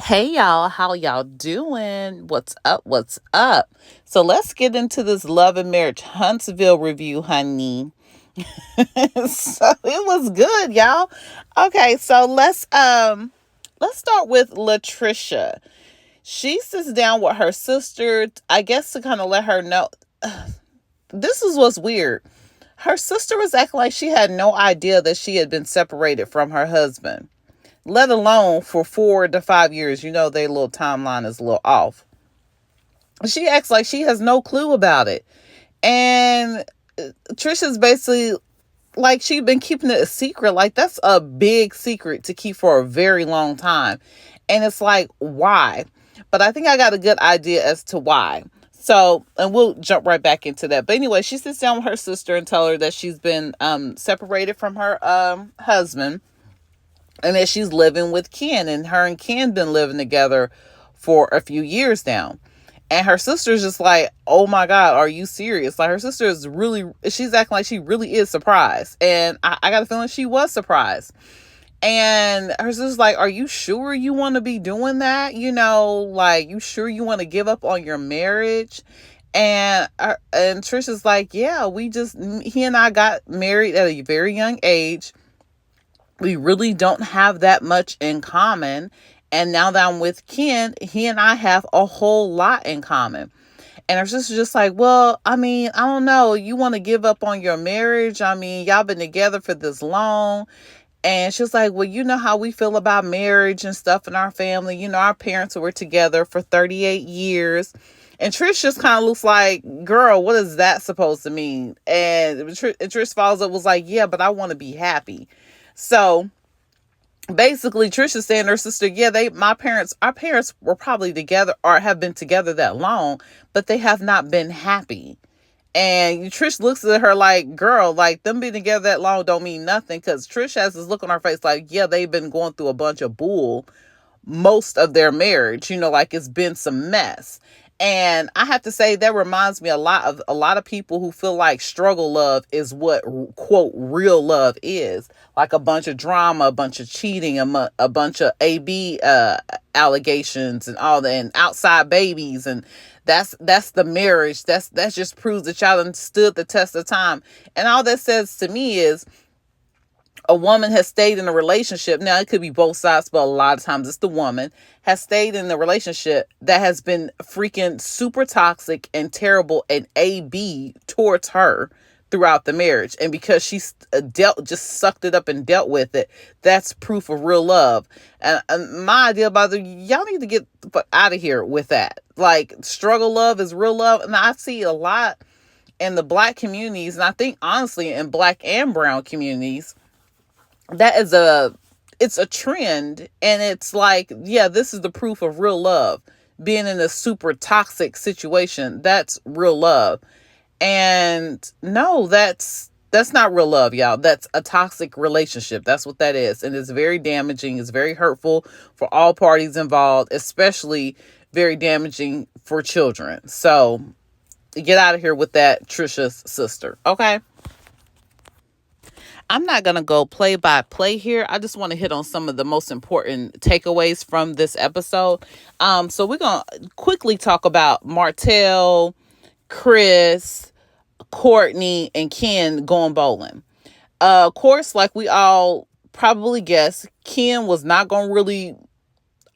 Hey y'all, how y'all doing? What's up? What's up? So let's get into this Love and Marriage Huntsville review, honey. So it was good, y'all. Okay, so let's start with Latricia. She sits down with her sister, I guess to kind of let her know. This is what's weird. Her sister was acting like she had no idea that she had been separated from her husband, let alone for 4 to 5 years. You know, their little timeline is a little off. She acts like she has no clue about it. And Trisha's basically like she's been keeping it a secret. Like, that's a big secret to keep for a very long time. And it's like, why? But I think I got a good idea as to why. So, and we'll jump right back into that. But anyway, she sits down with her sister and tell her that she's been separated from her husband, and that she's living with Ken, and her and Ken been living together for a few years now. And her sister's just like, oh my God, are you serious? Like, her sister is really, she's acting like she really is surprised. And I got a feeling she was surprised. And her sister's like, are you sure you want to be doing that? You know, like, you sure you want to give up on your marriage? And Trisha's like, yeah, he and I got married at a very young age. We really don't have that much in common. And now that I'm with Ken, he and I have a whole lot in common. And her sister's just like, well, I mean, I don't know. You want to give up on your marriage? I mean, y'all been together for this long. And she's like, well, you know how we feel about marriage and stuff in our family. You know, our parents were together for 38 years. And Trish just kind of looks like, girl, what is that supposed to mean? And Trish follows up, was like, yeah, but I want to be happy. So basically, Trisha's saying to her sister, yeah, our parents were probably together or have been together that long, but they have not been happy. And Trish looks at her like, girl, like, them being together that long don't mean nothing, because Trish has this look on her face like, yeah, they've been going through a bunch of bull most of their marriage, you know, like, it's been some mess. And I have to say, that reminds me a lot of people who feel like struggle love is what, quote, real love is. Like, a bunch of drama, a bunch of cheating, a bunch of AB allegations and all that, and outside babies. And that's the marriage. That just proves that y'all done stood the test of time. And all that says to me is, a woman has stayed in a relationship. Now, it could be both sides, but a lot of times it's the woman has stayed in the relationship that has been freaking super toxic and terrible and AB towards her throughout the marriage. And because she's just sucked it up and dealt with it, that's proof of real love. And my idea about it, y'all need to get the fuck out of here with that. Like, struggle love is real love. And I see a lot in the Black communities, and I think honestly in Black and brown communities, it's a trend. And it's like, yeah, this is the proof of real love. Being in a super toxic situation, that's real love. And no, that's not real love, y'all. That's a toxic relationship. That's what that is. And it's very damaging. It's very hurtful for all parties involved, especially very damaging for children. So get out of here with that, Trisha's sister. Okay. I'm not going to go play by play here. I just want to hit on some of the most important takeaways from this episode. So we're going to quickly talk about Martell, Chris, Courtney, and Ken going bowling. Of course, like we all probably guessed, Ken was not going to really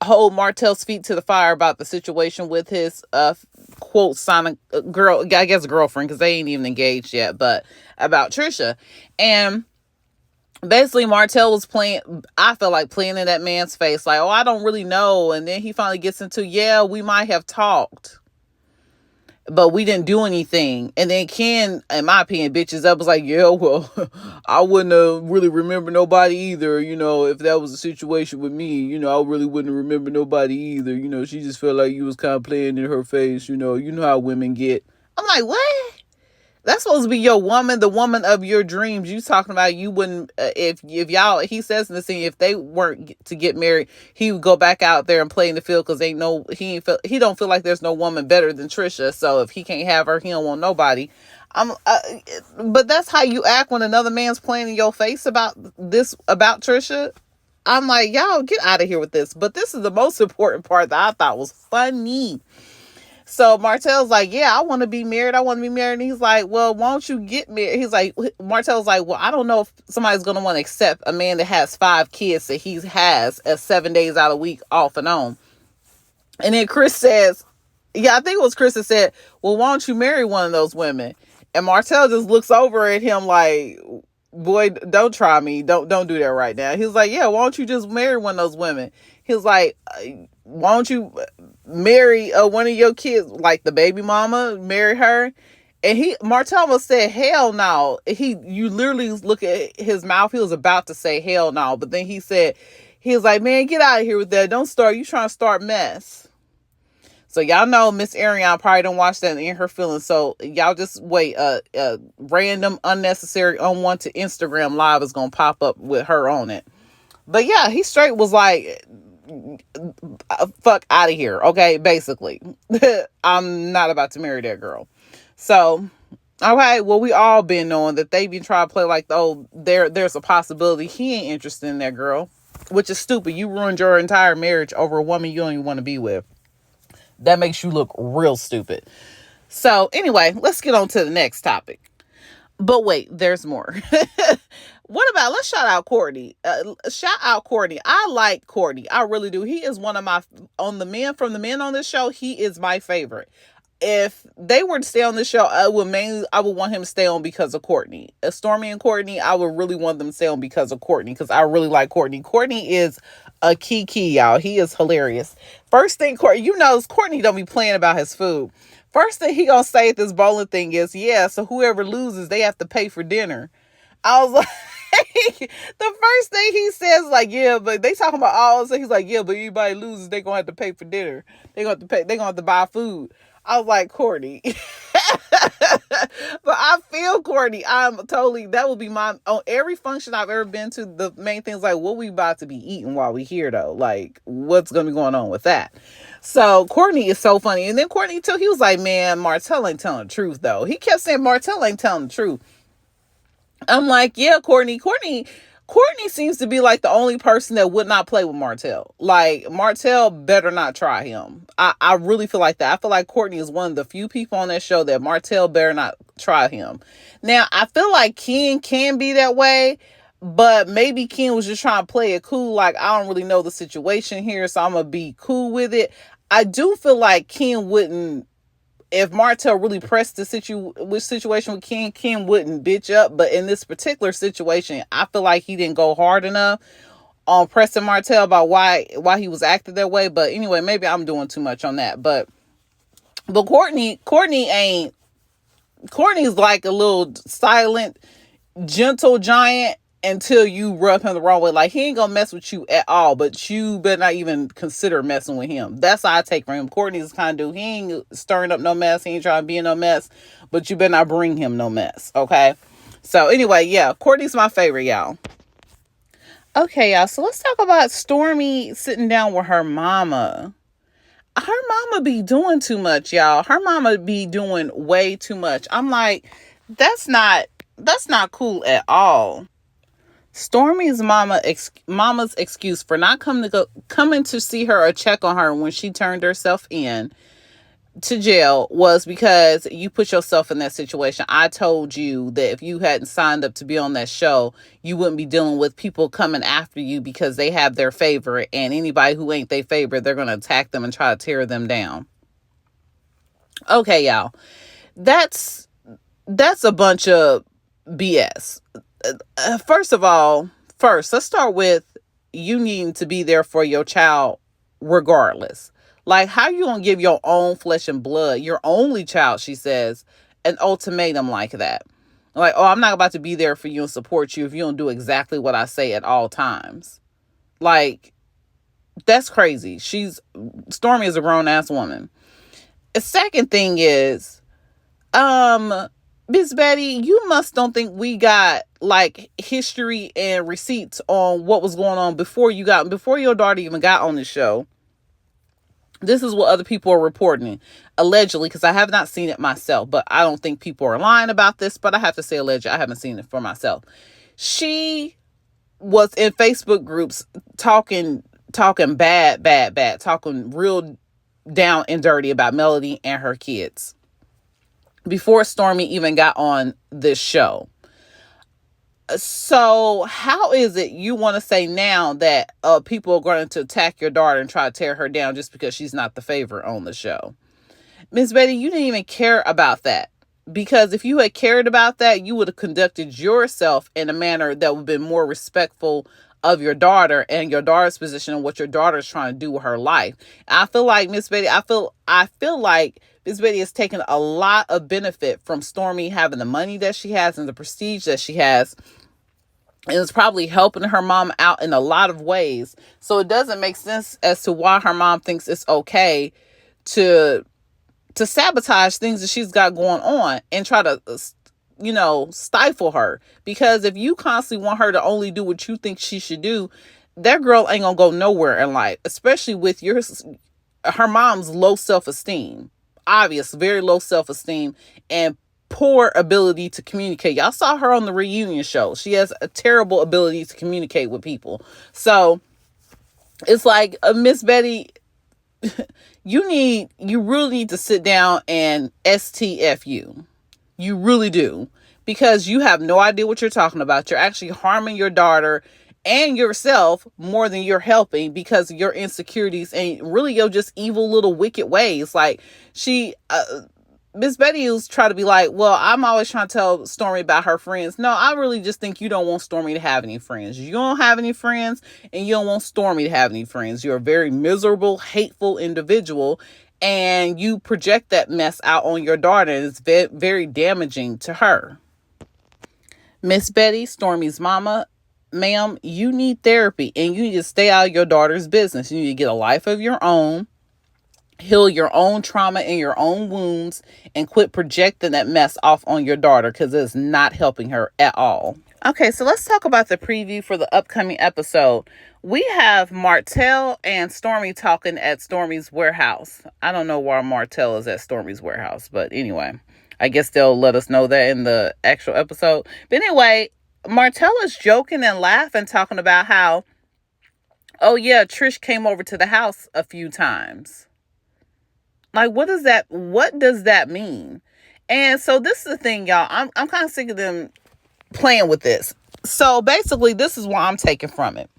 hold Martell's feet to the fire about the situation with his quote Sonic girl, I guess girlfriend, because they ain't even engaged yet, but about Trisha. And basically, Martell was I felt like playing in that man's face, like, oh, I don't really know. And then he finally gets into, yeah, we might have talked, but we didn't do anything. And then Ken, in my opinion, bitches up, was like, yeah, well, I wouldn't have really remember nobody either. You know, if that was a situation with me, you know, I really wouldn't remember nobody either. You know, she just felt like you was kind of playing in her face. You know how women get. I'm like, what? That's supposed to be your woman, the woman of your dreams. You talking about you wouldn't, if y'all, he says in the scene, if they weren't to get married, he would go back out there and play in the field, because he don't feel like there's no woman better than Trisha. So if he can't have her, he don't want nobody. But that's how you act when another man's playing in your face about Trisha. I'm like, y'all get out of here with this. But this is the most important part that I thought was funny. So Martell's like, yeah, I want to be married. I want to be married. And he's like, well, won't you get married? He's like, Martell's like, well, I don't know if somebody's going to want to accept a man that has 5 kids that he has at 7 days out of the week off and on. And then Chris says, yeah, I think it was Chris that said, well, why don't you marry one of those women? And Martell just looks over at him like, boy, don't try me. Don't do that right now. He's like, yeah, why don't you just marry one of those women? He's like, why don't you marry one of your kids, like the baby mama, marry her? And Martell must said, hell no. You literally look at his mouth. He was about to say hell no. But then he was like, man, get out of here with that. Don't start. You trying to start mess. So y'all know Miss Ariane probably don't watch that in her feelings. So y'all just wait. Random, unnecessary, unwanted Instagram live is gonna pop up with her on it. But yeah, he straight was like, fuck out of here. Okay, basically. I'm not about to marry that girl. So, okay, well, we all been knowing that they been trying to play like, oh, there's a possibility he ain't interested in that girl, which is stupid. You ruined your entire marriage over a woman you don't even want to be with. That makes you look real stupid. So anyway, let's get on to the next topic. But wait, there's more. Let's shout out Courtney. Shout out Courtney. I like Courtney. I really do. He is one of my, from the men on this show, he is my favorite. If they were to stay on this show, I would want him to stay on because of Courtney. Stormi and Courtney, I would really want them to stay on because of Courtney, because I really like Courtney. Courtney is a key, y'all. He is hilarious. First thing, Courtney don't be playing about his food. First thing he gonna say at this bowling thing is, yeah, so whoever loses, they have to pay for dinner. I was like, the first thing he says, like, yeah, but they talking about all, so he's like, yeah, but anybody loses, they gonna have to pay for dinner. They gonna have to buy food. I was like, Courtney. But I feel Courtney. That would be on every function I've ever been to, the main thing is like, what we about to be eating while we here though? Like, what's going to be going on with that? So Courtney is so funny. And then Courtney too, he was like, man, Martell ain't telling the truth though. He kept saying Martell ain't telling the truth. I'm like, yeah, Courtney seems to be like the only person that would not play with Martell. Like, Martell better not try him. I really feel like that. I feel like Courtney is one of the few people on that show that Martell better not try him. Now, I feel like Ken can be that way, but maybe Ken was just trying to play it cool. Like, I don't really know the situation here, so I'm going to be cool with it. I do feel like Ken wouldn't, if Martell really pressed the situation with Ken wouldn't bitch up. But in this particular situation, I feel like he didn't go hard enough on pressing Martell about why he was acting that way. But anyway, maybe I'm doing too much on that. But Courtney's like a little silent, gentle giant until you rub him the wrong way. Like, he ain't gonna mess with you at all, but you better not even consider messing with him. That's how I take from him. Courtney's kind of dude. He ain't stirring up no mess. He ain't trying to be in no mess, but you better not bring him no mess. Okay. So anyway, yeah, Courtney's my favorite, y'all. Okay, y'all. So let's talk about Stormi sitting down with her mama. Her mama be doing too much, y'all. Her mama be doing way too much. I'm like, that's not cool at all. Stormi's mama's excuse for not coming to see her or check on her when she turned herself in to jail was because you put yourself in that situation. I told you that if you hadn't signed up to be on that show, you wouldn't be dealing with people coming after you because they have their favorite, and anybody who ain't their favorite, they're going to attack them and try to tear them down. Okay, y'all. That's a bunch of BS. First, let's start with you needing to be there for your child regardless. Like, how you gonna give your own flesh and blood, your only child, she says, an ultimatum like that? Like, oh, I'm not about to be there for you and support you if you don't do exactly what I say at all times. Like, that's crazy. Stormi is a grown-ass woman. The second thing is, Miss Betty, you don't think we got like history and receipts on what was going on before your daughter even got on the show. This is what other people are reporting, allegedly, because I have not seen it myself, but I don't think people are lying about this, but I have to say allegedly. I haven't seen it for myself. She was in Facebook groups talking bad, talking real down and dirty about Melody and her kids before Stormi even got on this show. So how is it you want to say now that people are going to attack your daughter and try to tear her down just because she's not the favorite on the show? Miss Betty, you didn't even care about that. Because if you had cared about that, you would have conducted yourself in a manner that would have been more respectful of your daughter and your daughter's position and what your daughter is trying to do with her life. I feel like Miss Betty, I feel like Miss Betty has taken a lot of benefit from Stormi having the money that she has and the prestige that she has. And it's probably helping her mom out in a lot of ways. So it doesn't make sense as to why her mom thinks it's okay to sabotage things that she's got going on and try to, stifle her. Because if you constantly want her to only do what you think she should do, that girl ain't gonna go nowhere in life, especially with her mom's low self-esteem. Obvious, very low self-esteem and poor ability to communicate. Y'all saw her on the reunion show. She has a terrible ability to communicate with people. So it's like, Miss Betty, you really need to sit down and STFU. You really do. Because you have no idea what you're talking about. You're actually harming your daughter and yourself more than you're helping because of your insecurities and really your just evil little wicked ways. Like Miss Betty was trying to be like, well, I'm always trying to tell Stormi about her friends. No, I really just think you don't want Stormi to have any friends. You don't have any friends and you don't want Stormi to have any friends. You're a very miserable, hateful individual and you project that mess out on your daughter and it's very damaging to her. Miss Betty, Stormi's mama, ma'am, you need therapy and you need to stay out of your daughter's business. You need to get a life of your own. Heal your own trauma and your own wounds and quit projecting that mess off on your daughter because it's not helping her at all. Okay, so let's talk about the preview for the upcoming episode. We have Martell and Stormi talking at Stormi's warehouse. I don't know why Martell is at Stormi's warehouse, but anyway, I guess they'll let us know that in the actual episode. But anyway, Martell is joking and laughing, talking about how, oh yeah, Trish came over to the house a few times. Like, what does that mean? And so this is the thing, y'all. I'm kind of sick of them playing with this. So basically, this is what I'm taking from it.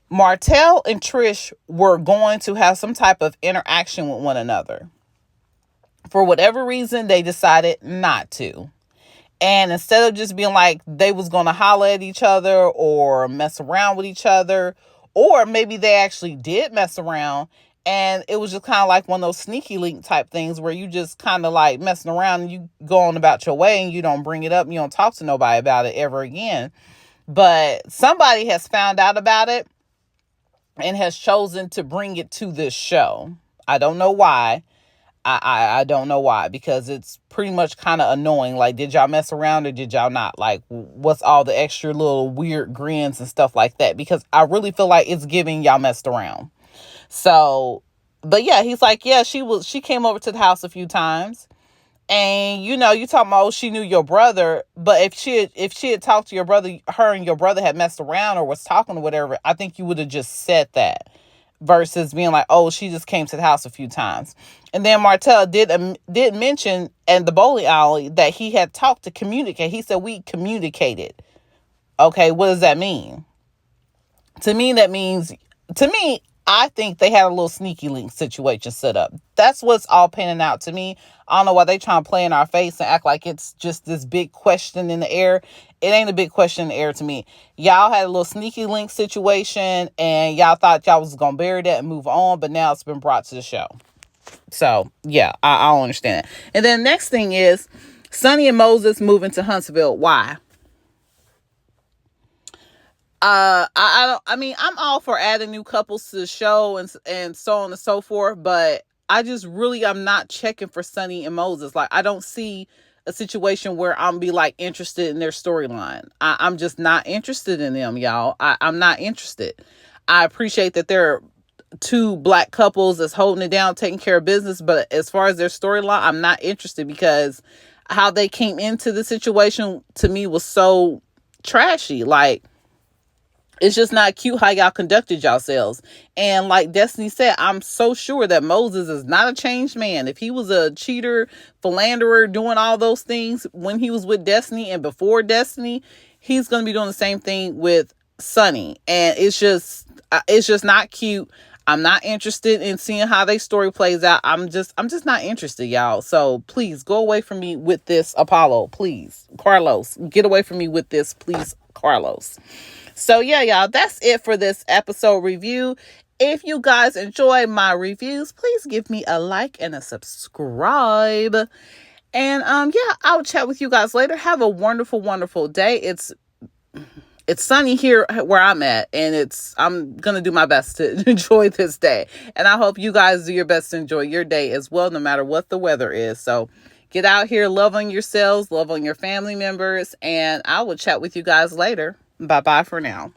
Martell and Trish were going to have some type of interaction with one another. For whatever reason, they decided not to. And instead of just being like they was going to holler at each other or mess around with each other, or maybe they actually did mess around and it was just kind of like one of those sneaky link type things where you just kind of like messing around and you go on about your way and you don't bring it up and you don't talk to nobody about it ever again. But somebody has found out about it and has chosen to bring it to this show. I don't know why. I don't know why, because it's pretty much kind of annoying. Like, did y'all mess around or did y'all not? Like, what's all the extra little weird grins and stuff like that? Because I really feel like it's giving y'all messed around. So, but yeah, he's like, yeah, she came over to the house a few times. And, you talking about, oh, she knew your brother. But if she had talked to your brother, her and your brother had messed around or was talking or whatever, I think you would have just said that. Versus being like, oh, she just came to the house a few times. And then Martell did mention in the bowling alley that he had talked to communicate. He said, we communicated. Okay, what does that mean? To me, I think they had a little sneaky link situation set up. That's what's all panning out to me. I don't know why they trying to play in our face and act like it's just this big question in the air. It ain't a big question in the air to me. Y'all had a little sneaky link situation and y'all thought y'all was going to bury that and move on, but now it's been brought to the show. So, yeah, I don't understand. And then next thing is Sonny and Moses moving to Huntsville. Why? I'm all for adding new couples to the show and so on and so forth, but I'm not checking for Sonny and Moses. Like, I don't see a situation where I'm be like interested in their storyline. I'm just not interested in them, y'all. I'm not interested. I appreciate that they're two black couples that's holding it down, taking care of business, but as far as their storyline, I'm not interested because how they came into the situation to me was so trashy. Like, It's just not cute how y'all conducted yourselves. And like Destiny said, I'm so sure that Moses is not a changed man. If he was a cheater, philanderer, doing all those things when he was with Destiny and before Destiny, he's going to be doing the same thing with Sunny. And it's just not cute. I'm not interested in seeing how their story plays out. I'm just not interested, y'all. So please go away from me with this, Apollo. Please, Carlos, get away from me with this, please, Carlos. So yeah, y'all, that's it for this episode review. If you guys enjoy my reviews, please give me a like and a subscribe. And yeah, I'll chat with you guys later. Have a wonderful, wonderful day. It's sunny here where I'm at, and I'm gonna do my best to enjoy this day. And I hope you guys do your best to enjoy your day as well, no matter what the weather is. So get out here, love on yourselves, love on your family members, and I will chat with you guys later. Bye bye for now.